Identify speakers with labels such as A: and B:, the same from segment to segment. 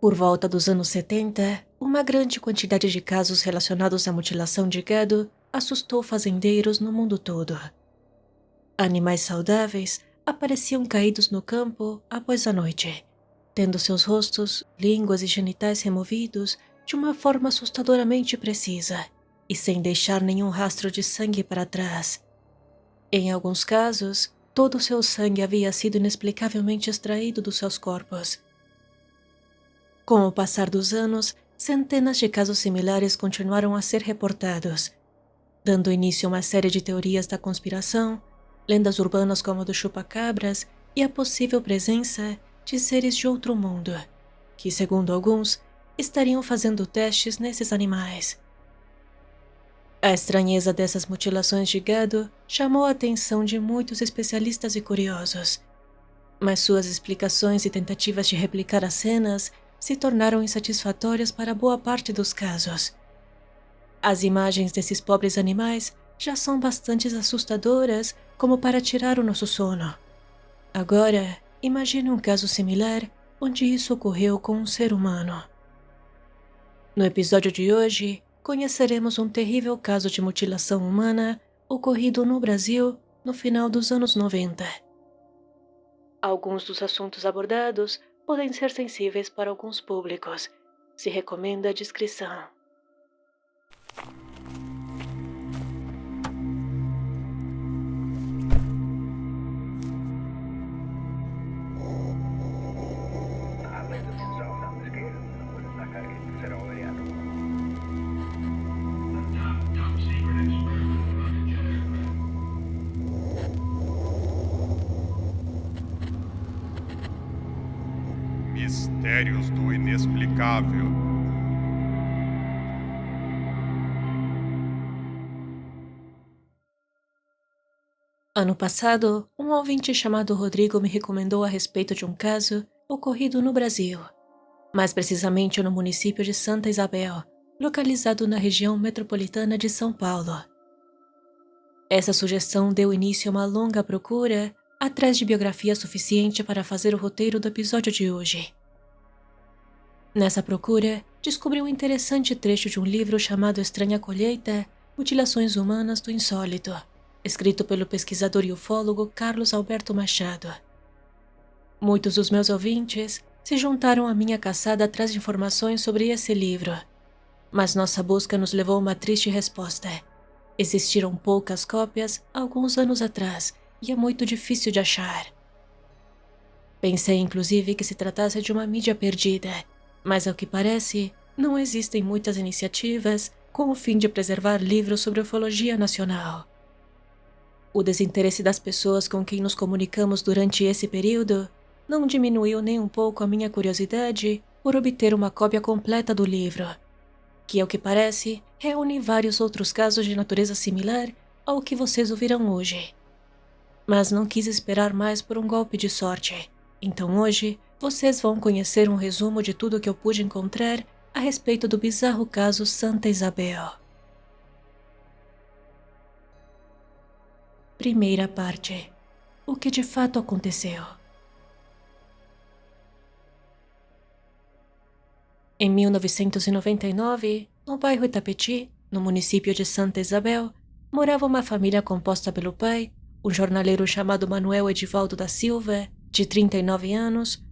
A: Por volta dos anos 70, uma grande quantidade de casos relacionados à mutilação de gado assustou fazendeiros no mundo todo. Animais saudáveis apareciam caídos no campo após a noite, tendo seus rostos, línguas e genitais removidos de uma forma assustadoramente precisa e sem deixar nenhum rastro de sangue para trás. Em alguns casos, todo o seu sangue havia sido inexplicavelmente extraído dos seus corpos. Com o passar dos anos, centenas de casos similares continuaram a ser reportados, dando início a uma série de teorias da conspiração, lendas urbanas como a do chupa-cabras e a possível presença de seres de outro mundo, que, segundo alguns, estariam fazendo testes nesses animais. A estranheza dessas mutilações de gado chamou a atenção de muitos especialistas e curiosos, mas suas explicações e tentativas de replicar as cenas se tornaram insatisfatórias para boa parte dos casos. As imagens desses pobres animais já são bastante assustadoras como para tirar o nosso sono. Agora, imagine um caso similar onde isso ocorreu com um ser humano. No episódio de hoje, conheceremos um terrível caso de mutilação humana ocorrido no Brasil no final dos anos 90. Alguns dos assuntos abordados podem ser sensíveis para alguns públicos. Se recomenda a discrição.
B: Mistérios do inexplicável.
A: Ano passado, um ouvinte chamado Rodrigo me recomendou a respeito de um caso ocorrido no Brasil, mais precisamente no município de Santa Isabel, localizado na região metropolitana de São Paulo. Essa sugestão deu início a uma longa procura atrás de biografia suficiente para fazer o roteiro do episódio de hoje. Nessa procura, descobri um interessante trecho de um livro chamado Estranha Colheita, Mutilações Humanas do Insólito, escrito pelo pesquisador e ufólogo Carlos Alberto Machado. Muitos dos meus ouvintes se juntaram à minha caçada atrás de informações sobre esse livro, mas nossa busca nos levou a uma triste resposta. Existiram poucas cópias alguns anos atrás e é muito difícil de achar. Pensei inclusive que se tratasse de uma mídia perdida, mas ao que parece, não existem muitas iniciativas com o fim de preservar livros sobre ufologia nacional. O desinteresse das pessoas com quem nos comunicamos durante esse período não diminuiu nem um pouco a minha curiosidade por obter uma cópia completa do livro, que, ao que parece, reúne vários outros casos de natureza similar ao que vocês ouvirão hoje. Mas não quis esperar mais por um golpe de sorte, então hoje vocês vão conhecer um resumo de tudo o que eu pude encontrar a respeito do bizarro caso Santa Isabel. Primeira parte. O que de fato aconteceu? Em 1999, no bairro Itapetí, no município de Santa Isabel, morava uma família composta pelo pai, um jornaleiro chamado Manuel Edivaldo da Silva, de 39 anos,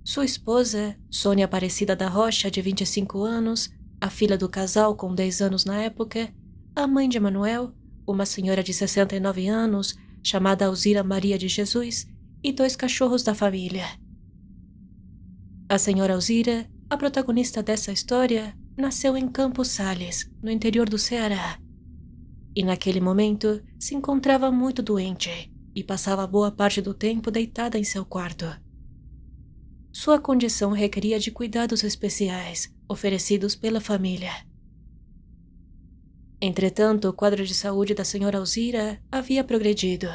A: sua esposa, Sônia Aparecida da Rocha, de 25 anos, a filha do casal com 10 anos na época, a mãe de Manuel, uma senhora de 69 anos, chamada Alzira Maria de Jesus, e 2 cachorros da família. A senhora Alzira, a protagonista dessa história, nasceu em Campos Sales, no interior do Ceará. E naquele momento se encontrava muito doente e passava boa parte do tempo deitada em seu quarto. Sua condição requeria de cuidados especiais, oferecidos pela família. Entretanto, o quadro de saúde da senhora Alzira havia progredido,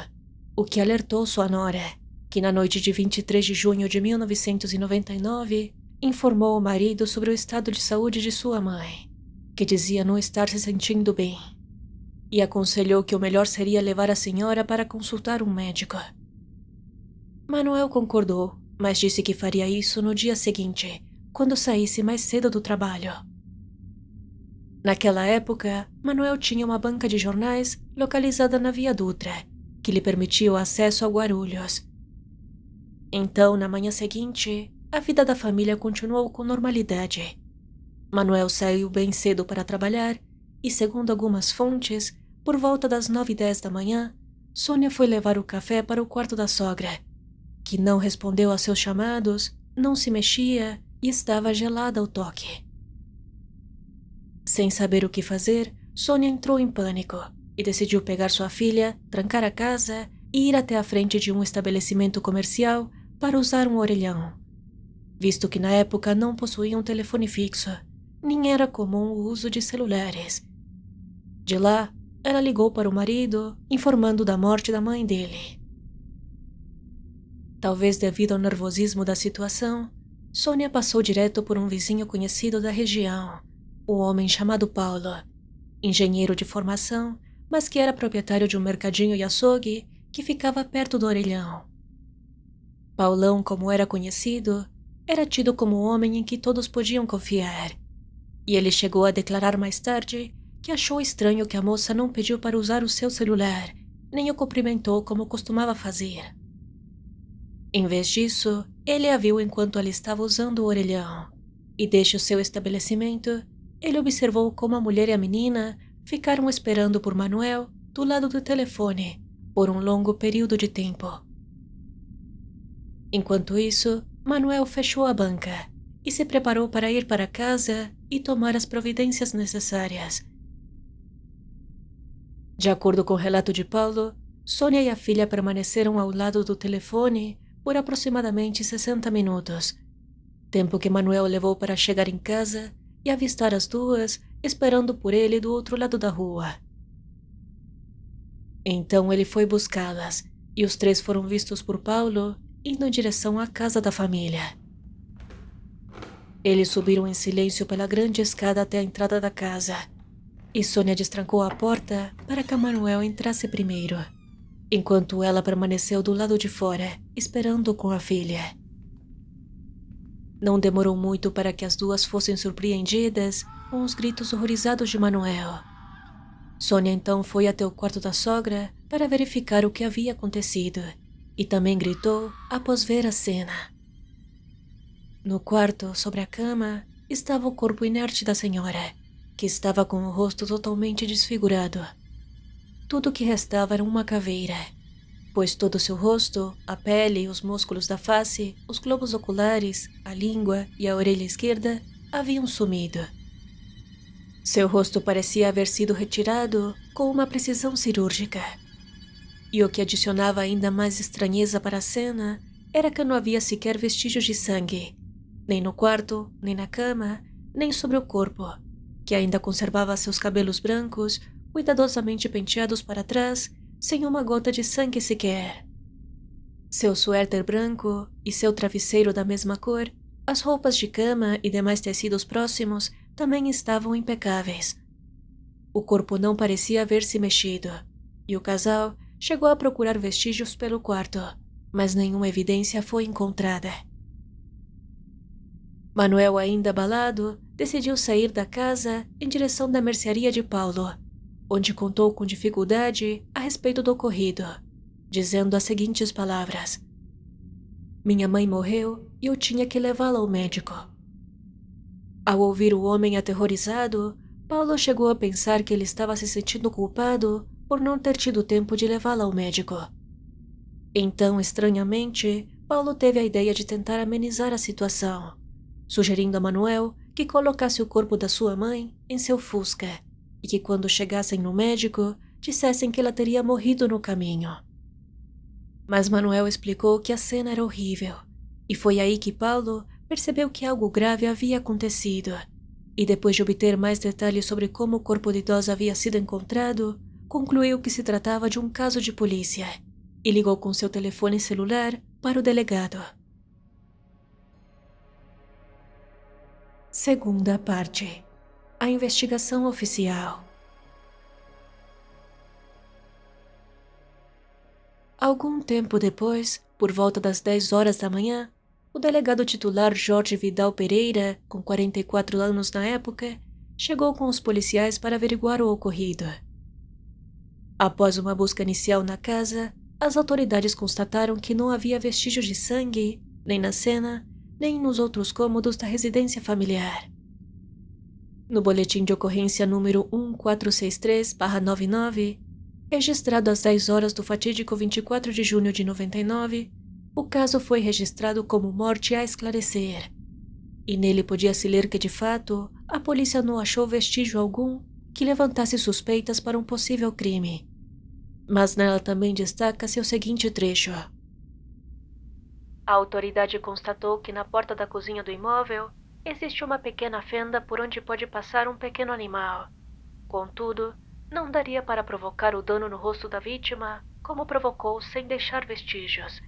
A: o que alertou sua nora, que na noite de 23 de junho de 1999, informou o marido sobre o estado de saúde de sua mãe, que dizia não estar se sentindo bem, e aconselhou que o melhor seria levar a senhora para consultar um médico. Manuel concordou, mas disse que faria isso no dia seguinte, quando saísse mais cedo do trabalho. Naquela época, Manuel tinha uma banca de jornais localizada na Via Dutra, que lhe permitia o acesso a Guarulhos. Então, na manhã seguinte, a vida da família continuou com normalidade. Manuel saiu bem cedo para trabalhar e, segundo algumas fontes, por volta das 9h10 da manhã, Sônia foi levar o café para o quarto da sogra, que não respondeu a seus chamados, não se mexia e estava gelada ao toque. Sem saber o que fazer, Sônia entrou em pânico e decidiu pegar sua filha, trancar a casa e ir até a frente de um estabelecimento comercial para usar um orelhão, visto que na época não possuía um telefone fixo, nem era comum o uso de celulares. De lá, ela ligou para o marido, informando da morte da mãe dele. Talvez devido ao nervosismo da situação, Sônia passou direto por um vizinho conhecido da região, um homem chamado Paulo, engenheiro de formação, mas que era proprietário de um mercadinho e açougue que ficava perto do orelhão. Paulão, como era conhecido, era tido como o homem em que todos podiam confiar, e ele chegou a declarar mais tarde que achou estranho que a moça não pediu para usar o seu celular, nem o cumprimentou como costumava fazer. Em vez disso, ele a viu enquanto ela estava usando o orelhão, e desde o seu estabelecimento, ele observou como a mulher e a menina ficaram esperando por Manuel do lado do telefone por um longo período de tempo. Enquanto isso, Manuel fechou a banca e se preparou para ir para casa e tomar as providências necessárias. De acordo com o relato de Paulo, Sônia e a filha permaneceram ao lado do telefone por aproximadamente 60 minutos, tempo que Manuel levou para chegar em casa e avistar as duas esperando por ele do outro lado da rua. Então ele foi buscá-las e os três foram vistos por Paulo indo em direção à casa da família. Eles subiram em silêncio pela grande escada até a entrada da casa, e Sônia destrancou a porta para que Manuel entrasse primeiro, enquanto ela permaneceu do lado de fora, esperando com a filha. Não demorou muito para que as duas fossem surpreendidas com os gritos horrorizados de Manuel. Sônia então foi até o quarto da sogra para verificar o que havia acontecido e também gritou após ver a cena. No quarto, sobre a cama, estava o corpo inerte da senhora, que estava com o rosto totalmente desfigurado. Tudo o que restava era uma caveira, pois todo o seu rosto, a pele, os músculos da face, os globos oculares, a língua e a orelha esquerda haviam sumido. Seu rosto parecia haver sido retirado com uma precisão cirúrgica. E o que adicionava ainda mais estranheza para a cena era que não havia sequer vestígios de sangue, nem no quarto, nem na cama, nem sobre o corpo, que ainda conservava seus cabelos brancos, cuidadosamente penteados para trás, sem uma gota de sangue sequer. Seu suéter branco e seu travesseiro da mesma cor, as roupas de cama e demais tecidos próximos também estavam impecáveis. O corpo não parecia haver se mexido, e o casal chegou a procurar vestígios pelo quarto, mas nenhuma evidência foi encontrada. Manuel, ainda abalado, decidiu sair da casa em direção da mercearia de Paulo, onde contou com dificuldade a respeito do ocorrido, dizendo as seguintes palavras: "Minha mãe morreu e eu tinha que levá-la ao médico." Ao ouvir o homem aterrorizado, Paulo chegou a pensar que ele estava se sentindo culpado por não ter tido tempo de levá-la ao médico. Então, estranhamente, Paulo teve a ideia de tentar amenizar a situação, sugerindo a Manuel que colocasse o corpo da sua mãe em seu Fusca e que quando chegassem no médico, dissessem que ela teria morrido no caminho. Mas Manuel explicou que a cena era horrível, e foi aí que Paulo percebeu que algo grave havia acontecido, e depois de obter mais detalhes sobre como o corpo de idosa havia sido encontrado, concluiu que se tratava de um caso de polícia, e ligou com seu telefone celular para o delegado. Segunda parte. A investigação oficial. Algum tempo depois, por volta das 10 horas da manhã, o delegado titular Jorge Vidal Pereira, com 44 anos na época, chegou com os policiais para averiguar o ocorrido. Após uma busca inicial na casa, as autoridades constataram que não havia vestígio de sangue, nem na cena, nem nos outros cômodos da residência familiar. No boletim de ocorrência número 1463/99, registrado às 10 horas do fatídico 24 de junho de 99, o caso foi registrado como morte a esclarecer. E nele podia-se ler que, de fato, a polícia não achou vestígio algum que levantasse suspeitas para um possível crime. Mas nela também destaca-se o seguinte trecho. A autoridade constatou que na porta da cozinha do imóvel existe uma pequena fenda por onde pode passar um pequeno animal. Contudo, não daria para provocar o dano no rosto da vítima, como provocou sem deixar vestígios.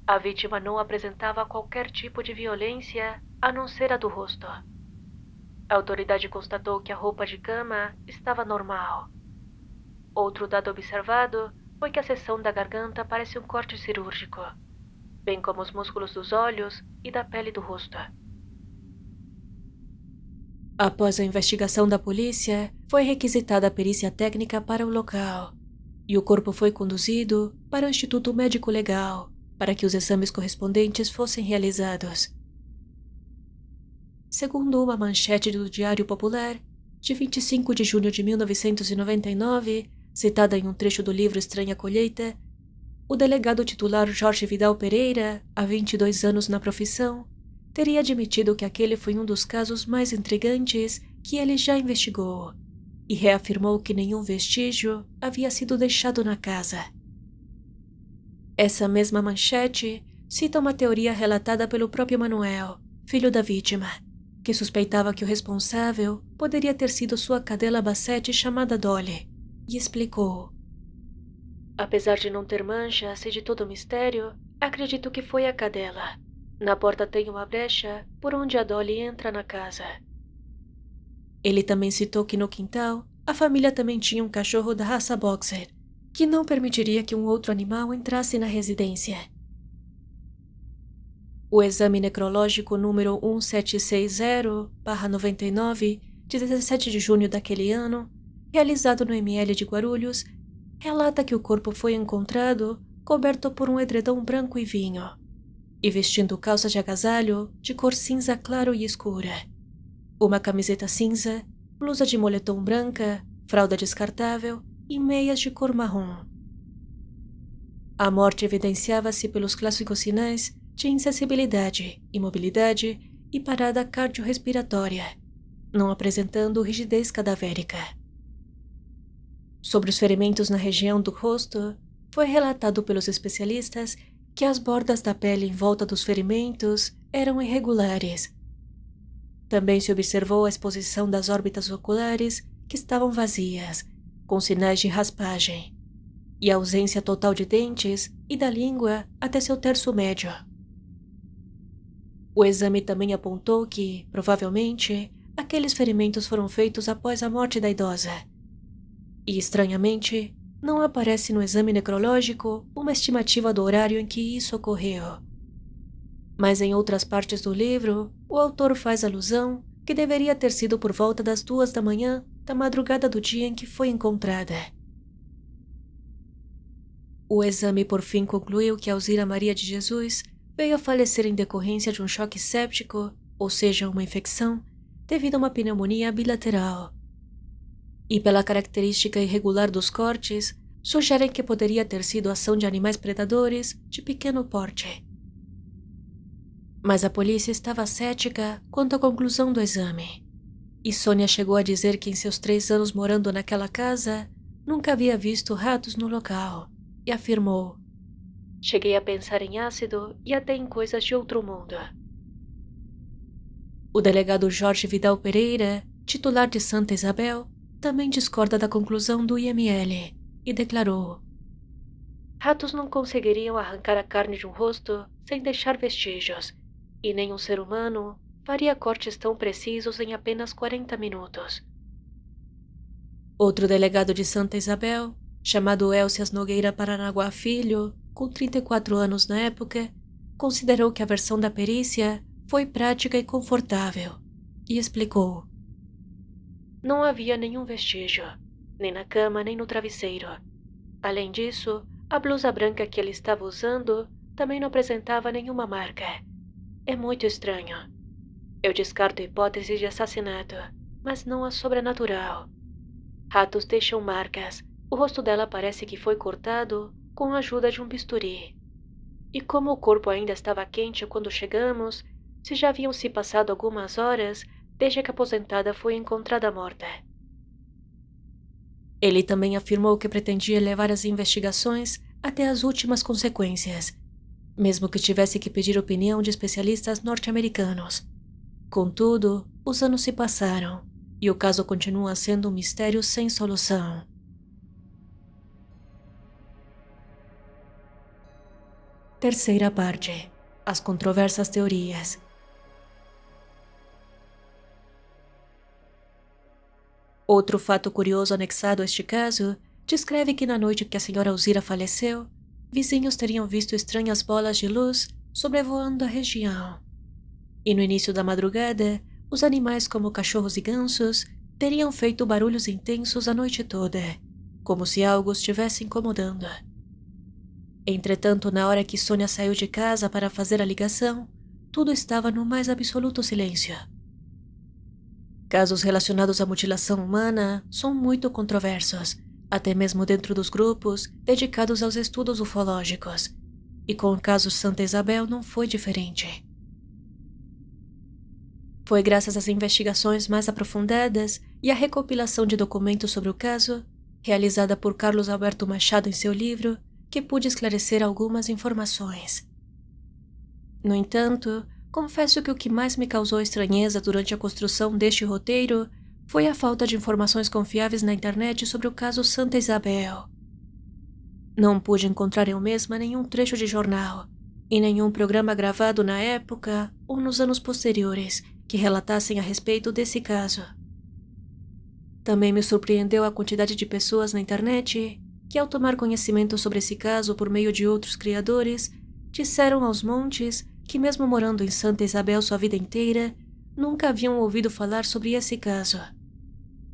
A: A vítima não apresentava qualquer tipo de violência, a não ser a do rosto. A autoridade constatou que a roupa de cama estava normal. Outro dado observado foi que a seção da garganta parece um corte cirúrgico, bem como os músculos dos olhos e da pele do rosto. Após a investigação da polícia, foi requisitada a perícia técnica para o local, e o corpo foi conduzido para o Instituto Médico Legal, para que os exames correspondentes fossem realizados. Segundo uma manchete do Diário Popular, de 25 de junho de 1999, citada em um trecho do livro Estranha Colheita, o delegado titular Jorge Vidal Pereira, há 22 anos na profissão, teria admitido que aquele foi um dos casos mais intrigantes que ele já investigou, e reafirmou que nenhum vestígio havia sido deixado na casa. Essa mesma manchete cita uma teoria relatada pelo próprio Manuel, filho da vítima, que suspeitava que o responsável poderia ter sido sua cadela Bassete chamada Dolly, e explicou: apesar de não ter manchas e de todo o mistério, acredito que foi a cadela. Na porta tem uma brecha por onde a Dolly entra na casa. Ele também citou que no quintal, a família também tinha um cachorro da raça Boxer, que não permitiria que um outro animal entrasse na residência. O exame necrológico número 1760/99, de 17 de junho daquele ano, realizado no ML de Guarulhos, relata que o corpo foi encontrado coberto por um edredom branco e vinho, e vestindo calças de agasalho de cor cinza claro e escura, uma camiseta cinza, blusa de moletom branca, fralda descartável e meias de cor marrom. A morte evidenciava-se pelos clássicos sinais de insensibilidade, imobilidade e parada cardiorrespiratória, não apresentando rigidez cadavérica. Sobre os ferimentos na região do rosto, foi relatado pelos especialistas que as bordas da pele em volta dos ferimentos eram irregulares. Também se observou a exposição das órbitas oculares, que estavam vazias, com sinais de raspagem, e a ausência total de dentes e da língua até seu terço médio. O exame também apontou que, provavelmente, aqueles ferimentos foram feitos após a morte da idosa. E, estranhamente, não aparece no exame necrológico uma estimativa do horário em que isso ocorreu. Mas em outras partes do livro, o autor faz alusão que deveria ter sido por volta das 2 da manhã da madrugada do dia em que foi encontrada. O exame por fim concluiu que Alzira Maria de Jesus veio a falecer em decorrência de um choque séptico, ou seja, uma infecção, devido a uma pneumonia bilateral. E pela característica irregular dos cortes, sugerem que poderia ter sido ação de animais predadores de pequeno porte. Mas a polícia estava cética quanto à conclusão do exame, e Sônia chegou a dizer que em seus 3 anos morando naquela casa, nunca havia visto ratos no local, e afirmou: cheguei a pensar em ácido e até em coisas de outro mundo. O delegado Jorge Vidal Pereira, titular de Santa Isabel, também discorda da conclusão do IML e declarou: ratos não conseguiriam arrancar a carne de um rosto sem deixar vestígios, e nenhum ser humano faria cortes tão precisos em apenas 40 minutos. Outro delegado de Santa Isabel, chamado Elcias Nogueira Paranaguá Filho, com 34 anos na época, considerou que a versão da perícia foi prática e confortável, e explicou: não havia nenhum vestígio, nem na cama nem no travesseiro. Além disso, a blusa branca que ele estava usando também não apresentava nenhuma marca. É muito estranho. Eu descarto a hipótese de assassinato, mas não a sobrenatural. Ratos deixam marcas. O rosto dela parece que foi cortado com a ajuda de um bisturi. E como o corpo ainda estava quente quando chegamos, se já haviam se passado algumas horas desde que a aposentada foi encontrada morta. Ele também afirmou que pretendia levar as investigações até as últimas consequências, mesmo que tivesse que pedir opinião de especialistas norte-americanos. Contudo, os anos se passaram e o caso continua sendo um mistério sem solução. Terceira parte: as controversas teorias. Outro fato curioso anexado a este caso descreve que na noite que a senhora Alzira faleceu, vizinhos teriam visto estranhas bolas de luz sobrevoando a região. E no início da madrugada, os animais como cachorros e gansos teriam feito barulhos intensos a noite toda, como se algo estivesse incomodando. Entretanto, na hora que Sônia saiu de casa para fazer a ligação, tudo estava no mais absoluto silêncio. Casos relacionados à mutilação humana são muito controversos, até mesmo dentro dos grupos dedicados aos estudos ufológicos, e com o caso Santa Isabel não foi diferente. Foi graças às investigações mais aprofundadas e à recopilação de documentos sobre o caso, realizada por Carlos Alberto Machado em seu livro, que pude esclarecer algumas informações. No entanto, confesso que o que mais me causou estranheza durante a construção deste roteiro foi a falta de informações confiáveis na internet sobre o caso Santa Isabel. Não pude encontrar eu mesma nenhum trecho de jornal e nenhum programa gravado na época ou nos anos posteriores que relatassem a respeito desse caso. Também me surpreendeu a quantidade de pessoas na internet que, ao tomar conhecimento sobre esse caso por meio de outros criadores, disseram aos montes que, mesmo morando em Santa Isabel sua vida inteira, nunca haviam ouvido falar sobre esse caso.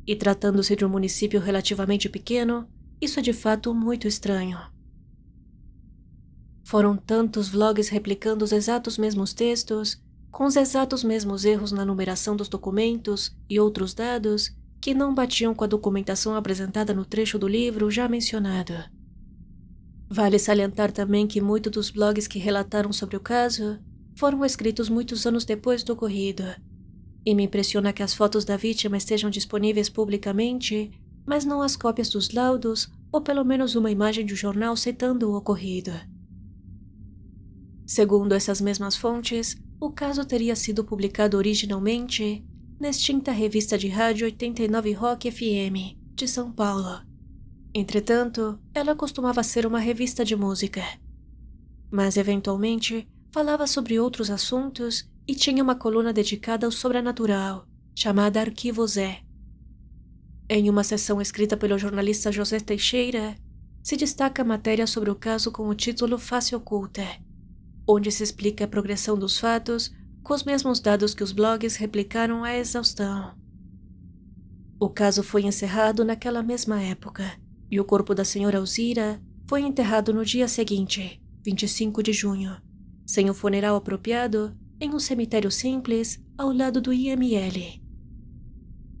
A: E tratando-se de um município relativamente pequeno, isso é de fato muito estranho. Foram tantos vlogs replicando os exatos mesmos textos, com os exatos mesmos erros na numeração dos documentos e outros dados, que não batiam com a documentação apresentada no trecho do livro já mencionado. Vale salientar também que muitos dos blogs que relataram sobre o caso foram escritos muitos anos depois do ocorrido, e me impressiona que as fotos da vítima estejam disponíveis publicamente, mas não as cópias dos laudos ou pelo menos uma imagem de um jornal citando o ocorrido. Segundo essas mesmas fontes, o caso teria sido publicado originalmente na extinta revista de rádio 89 Rock FM, de São Paulo. Entretanto, ela costumava ser uma revista de música. Mas, eventualmente, falava sobre outros assuntos e tinha uma coluna dedicada ao sobrenatural, chamada Arquivo Zé. Em uma seção escrita pelo jornalista José Teixeira, se destaca a matéria sobre o caso com o título Face Oculta, onde se explica a progressão dos fatos com os mesmos dados que os blogs replicaram à exaustão. O caso foi encerrado naquela mesma época, e o corpo da senhora Alzira foi enterrado no dia seguinte, 25 de junho, sem um funeral apropriado, em um cemitério simples ao lado do IML.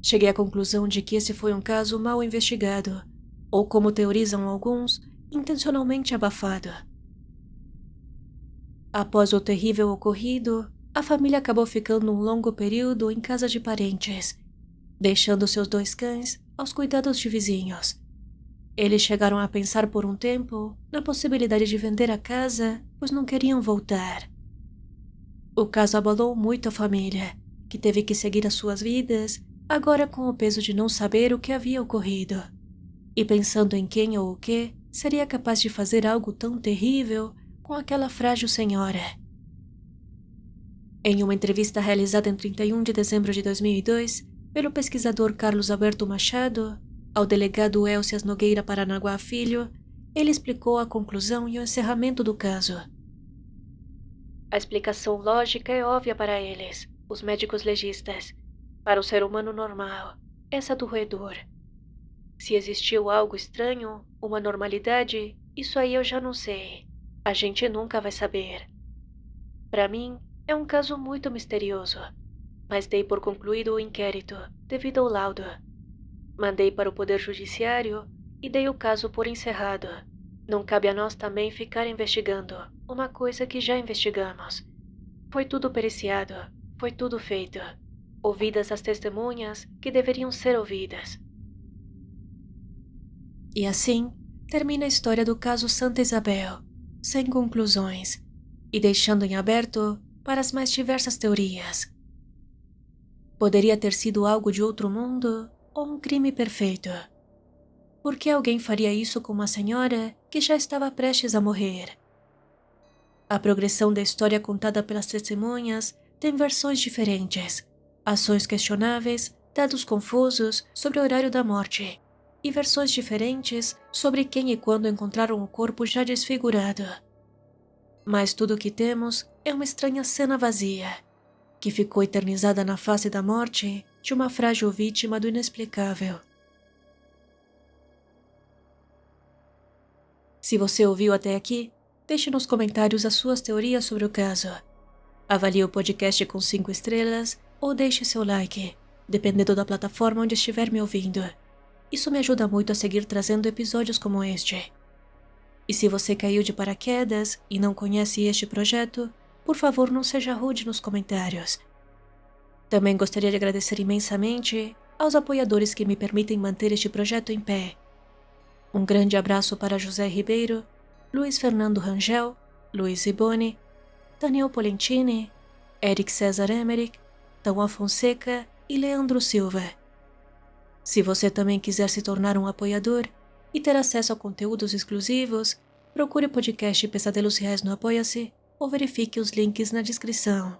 A: Cheguei à conclusão de que esse foi um caso mal investigado, ou como teorizam alguns, intencionalmente abafado. Após o terrível ocorrido, a família acabou ficando um longo período em casa de parentes, deixando seus 2 cães aos cuidados de vizinhos. Eles chegaram a pensar por um tempo na possibilidade de vender a casa, pois não queriam voltar. O caso abalou muito a família, que teve que seguir as suas vidas, agora com o peso de não saber o que havia ocorrido, e pensando em quem ou o que seria capaz de fazer algo tão terrível com aquela frágil senhora. Em uma entrevista realizada em 31 de dezembro de 2002, pelo pesquisador Carlos Alberto Machado, ao delegado Elcias Nogueira Paranaguá Filho, ele explicou a conclusão e o encerramento do caso. A explicação lógica é óbvia para eles, os médicos legistas. Para o ser humano normal, essa do roedor. Se existiu algo estranho, uma normalidade, isso aí eu já não sei. A gente nunca vai saber. Para mim, é um caso muito misterioso, mas dei por concluído o inquérito, devido ao laudo. Mandei para o Poder Judiciário e dei o caso por encerrado. Não cabe a nós também ficar investigando uma coisa que já investigamos. Foi tudo periciado, foi tudo feito. Ouvidas as testemunhas que deveriam ser ouvidas. E assim, termina a história do caso Santa Isabel, sem conclusões, e deixando em aberto para as mais diversas teorias. Poderia ter sido algo de outro mundo ou um crime perfeito. Por que alguém faria isso com uma senhora que já estava prestes a morrer? A progressão da história contada pelas testemunhas tem versões diferentes, ações questionáveis, dados confusos sobre o horário da morte, e versões diferentes sobre quem e quando encontraram o corpo já desfigurado. Mas tudo o que temos é uma estranha cena vazia, que ficou eternizada na face da morte de uma frágil vítima do inexplicável. Se você ouviu até aqui, deixe nos comentários as suas teorias sobre o caso. Avalie o podcast com 5 estrelas ou deixe seu like, dependendo da plataforma onde estiver me ouvindo. Isso me ajuda muito a seguir trazendo episódios como este. E se você caiu de paraquedas e não conhece este projeto, por favor não seja rude nos comentários. Também gostaria de agradecer imensamente aos apoiadores que me permitem manter este projeto em pé. Um grande abraço para José Ribeiro, Luiz Fernando Rangel, Luiz Iboni, Daniel Polentini, Eric César Emerick, Tauan Fonseca e Leandro Silva. Se você também quiser se tornar um apoiador e ter acesso a conteúdos exclusivos, procure o podcast Pesadelos Reais no Apoia-se ou verifique os links na descrição.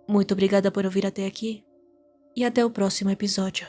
A: Muito obrigada por ouvir até aqui e até o próximo episódio.